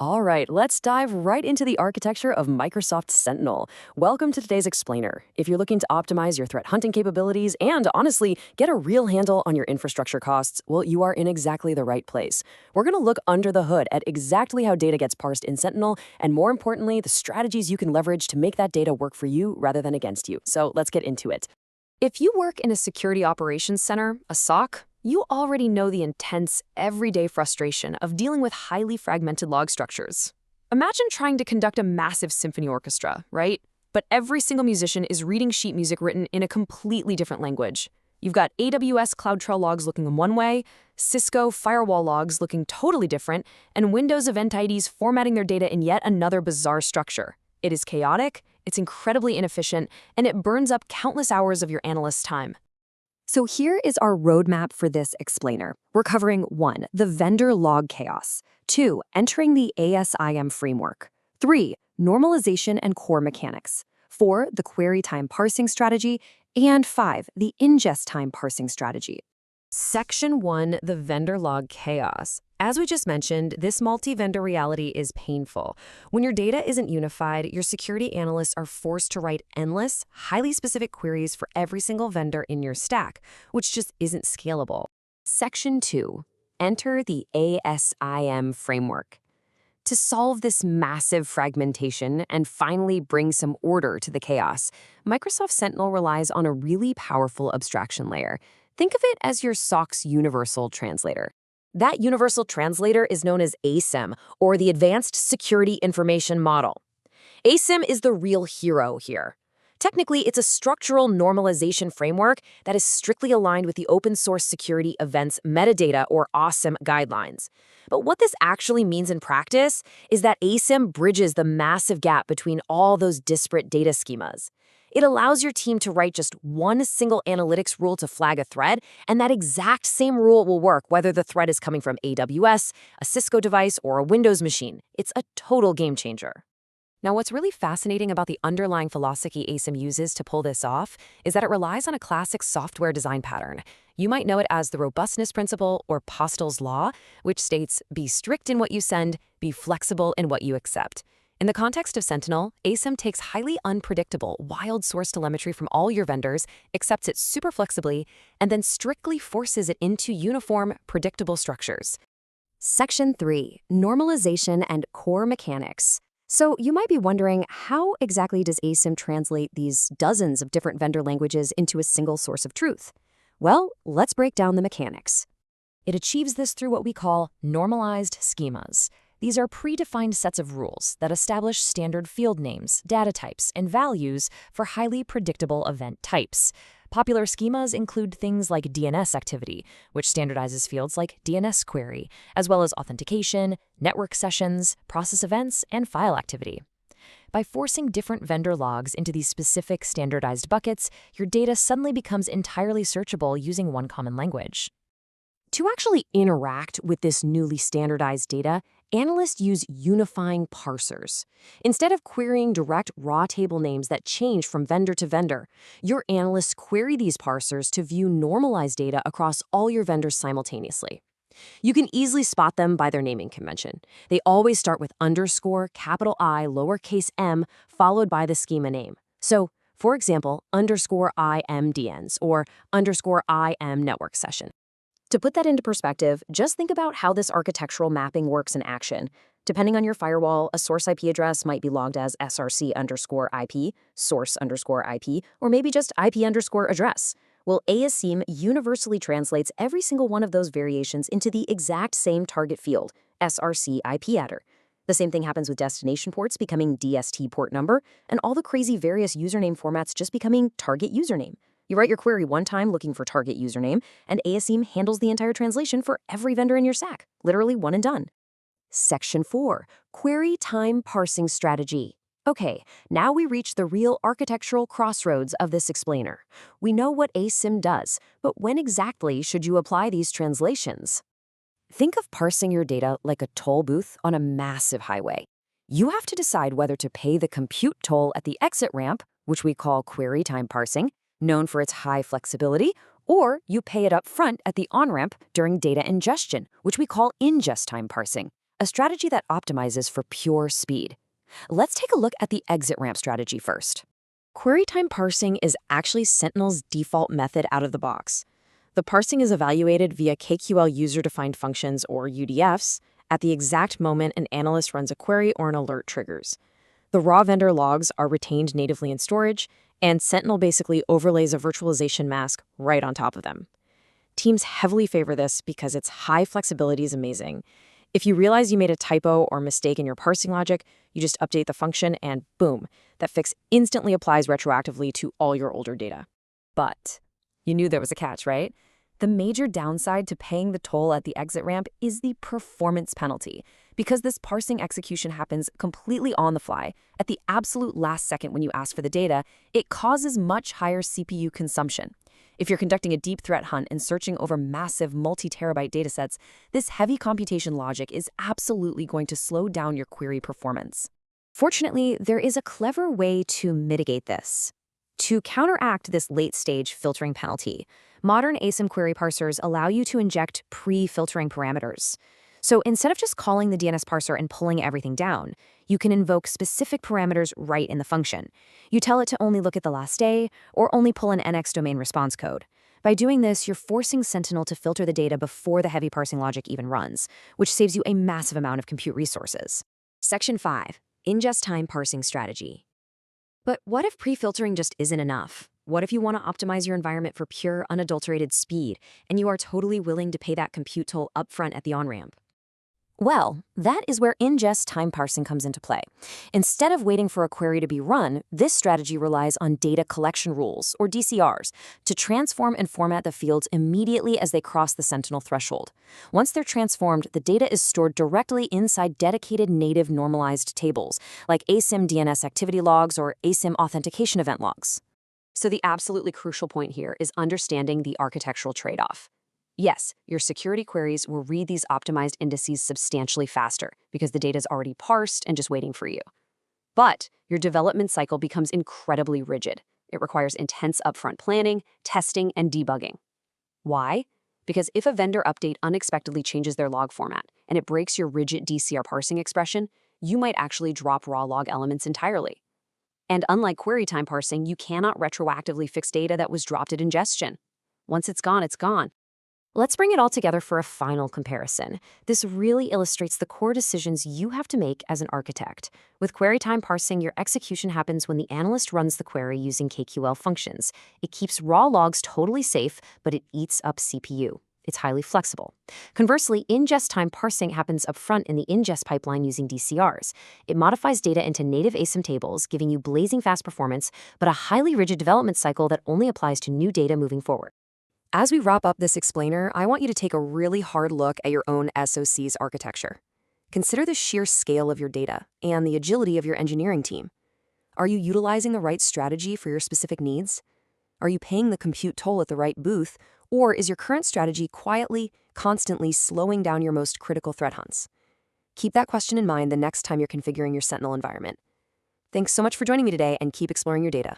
All right, let's dive right into the architecture of Microsoft Sentinel. Welcome to today's explainer. If you're looking to optimize your threat hunting capabilities and, honestly, get a real handle on your infrastructure costs, well, you are in exactly the right place. We're going to look under the hood at exactly how data gets parsed in Sentinel, and more importantly, the strategies you can leverage to make that data work for you rather than against you. So let's get into it. If you work in a security operations center, a SOC, you already know the intense, everyday frustration of dealing with highly fragmented log structures. Imagine trying to conduct a massive symphony orchestra, right? But every single musician is reading sheet music written in a completely different language. You've got AWS CloudTrail logs looking in one way, Cisco firewall logs looking totally different, and Windows event IDs formatting their data in yet another bizarre structure. It is chaotic, it's incredibly inefficient, and it burns up countless hours of your analyst's time. So here is our roadmap for this explainer. We're covering 1. The vendor log chaos. 2. Entering the ASIM framework. 3. Normalization and core mechanics. 4. The query time parsing strategy. And 5. The ingest time parsing strategy. Section 1, the vendor log chaos. As we just mentioned, this multi-vendor reality is painful. When your data isn't unified, your security analysts are forced to write endless, highly specific queries for every single vendor in your stack, which just isn't scalable. Section 2, enter the ASIM framework. To solve this massive fragmentation and finally bring some order to the chaos, Microsoft Sentinel relies on a really powerful abstraction layer. Think of it as your SOC's universal translator. That universal translator is known as ASIM, or the Advanced Security Information Model. ASIM is the real hero here. Technically, it's a structural normalization framework that is strictly aligned with the Open Source Security Events Metadata, or ASIM guidelines. But what this actually means in practice is that ASIM bridges the massive gap between all those disparate data schemas. It allows your team to write just one single analytics rule to flag a threat, and that exact same rule will work whether the threat is coming from AWS, a Cisco device, or a Windows machine. It's a total game changer. Now, what's really fascinating about the underlying philosophy ASIM uses to pull this off is that it relies on a classic software design pattern. You might know it as the robustness principle or Postel's law, which states, be strict in what you send, be flexible in what you accept. In the context of Sentinel, ASIM takes highly unpredictable, wild source telemetry from all your vendors, accepts it super flexibly, and then strictly forces it into uniform, predictable structures. Section 3, Normalization and Core Mechanics. So you might be wondering, how exactly does ASIM translate these dozens of different vendor languages into a single source of truth? Well, let's break down the mechanics. It achieves this through what we call normalized schemas. These are predefined sets of rules that establish standard field names, data types, and values for highly predictable event types. Popular schemas include things like DNS activity, which standardizes fields like DNS query, as well as authentication, network sessions, process events, and file activity. By forcing different vendor logs into these specific standardized buckets, your data suddenly becomes entirely searchable using one common language. To actually interact with this newly standardized data, analysts use unifying parsers. Instead of querying direct raw table names that change from vendor to vendor, your analysts query these parsers to view normalized data across all your vendors simultaneously. You can easily spot them by their naming convention. They always start with underscore, capital I, lowercase m, followed by the schema name. So, for example, underscore IMDNs or underscore IM network session. To put that into perspective, just think about how this architectural mapping works in action. Depending on your firewall, a source IP address might be logged as src_IP, source_IP, or maybe just IP_address. Well, ASIM universally translates every single one of those variations into the exact same target field, src IP adder. The same thing happens with destination ports becoming DST port number, and all the crazy various username formats just becoming target username. You write your query one time looking for target username, and ASIM handles the entire translation for every vendor in your stack. Literally one and done. Section 4, Query Time Parsing Strategy. Okay, now we reach the real architectural crossroads of this explainer. We know what ASIM does, but when exactly should you apply these translations? Think of parsing your data like a toll booth on a massive highway. You have to decide whether to pay the compute toll at the exit ramp, which we call query time parsing, known for its high flexibility, or you pay it up front at the on-ramp during data ingestion, which we call ingest time parsing. a strategy that optimizes for pure speed. Let's take a look at the exit ramp strategy first. Query time parsing is actually Sentinel's default method out of the box. The parsing is evaluated via KQL user-defined functions, or UDFs, at the exact moment an analyst runs a query or an alert triggers. The raw vendor logs are retained natively in storage, and Sentinel basically overlays a virtualization mask right on top of them. Teams heavily favor this because its high flexibility is amazing. If you realize you made a typo or mistake in your parsing logic, you just update the function and boom, that fix instantly applies retroactively to all your older data. But you knew there was a catch, right? The major downside to paying the toll at the exit ramp is the performance penalty. Because this parsing execution happens completely on the fly, at the absolute last second when you ask for the data, it causes much higher CPU consumption. If you're conducting a deep threat hunt and searching over massive multi-terabyte datasets, this heavy computation logic is absolutely going to slow down your query performance. Fortunately, there is a clever way to mitigate this. To counteract this late-stage filtering penalty, modern ASIM query parsers allow you to inject pre-filtering parameters. So instead of just calling the DNS parser and pulling everything down, you can invoke specific parameters right in the function. You tell it to only look at the last day or only pull an NX domain response code. By doing this, you're forcing Sentinel to filter the data before the heavy parsing logic even runs, which saves you a massive amount of compute resources. Section 5. Ingest time parsing strategy. But what if pre-filtering just isn't enough? What if you want to optimize your environment for pure, unadulterated speed, and you are totally willing to pay that compute toll upfront at the on-ramp? Well, that is where ingest time parsing comes into play. Instead of waiting for a query to be run, this strategy relies on data collection rules, or DCRs, to transform and format the fields immediately as they cross the Sentinel threshold. Once they're transformed, the data is stored directly inside dedicated native normalized tables, like ASIM DNS activity logs or ASIM authentication event logs. So the absolutely crucial point here is understanding the architectural trade-off. Yes, your security queries will read these optimized indices substantially faster because the data is already parsed and just waiting for you. But your development cycle becomes incredibly rigid. It requires intense upfront planning, testing, and debugging. Why? Because if a vendor update unexpectedly changes their log format and it breaks your rigid DCR parsing expression, you might actually drop raw log elements entirely. And unlike query time parsing, you cannot retroactively fix data that was dropped at ingestion. Once it's gone, it's gone. Let's bring it all together for a final comparison. This really illustrates the core decisions you have to make as an architect. With query time parsing, your execution happens when the analyst runs the query using KQL functions. It keeps raw logs totally safe, but it eats up CPU. It's highly flexible. Conversely, ingest time parsing happens upfront in the ingest pipeline using DCRs. It modifies data into native ASIM tables, giving you blazing fast performance, but a highly rigid development cycle that only applies to new data moving forward. As we wrap up this explainer, I want you to take a really hard look at your own SOC's architecture. Consider the sheer scale of your data and the agility of your engineering team. Are you utilizing the right strategy for your specific needs? Are you paying the compute toll at the right booth, or is your current strategy quietly, constantly slowing down your most critical threat hunts? Keep that question in mind the next time you're configuring your Sentinel environment. Thanks so much for joining me today, and keep exploring your data.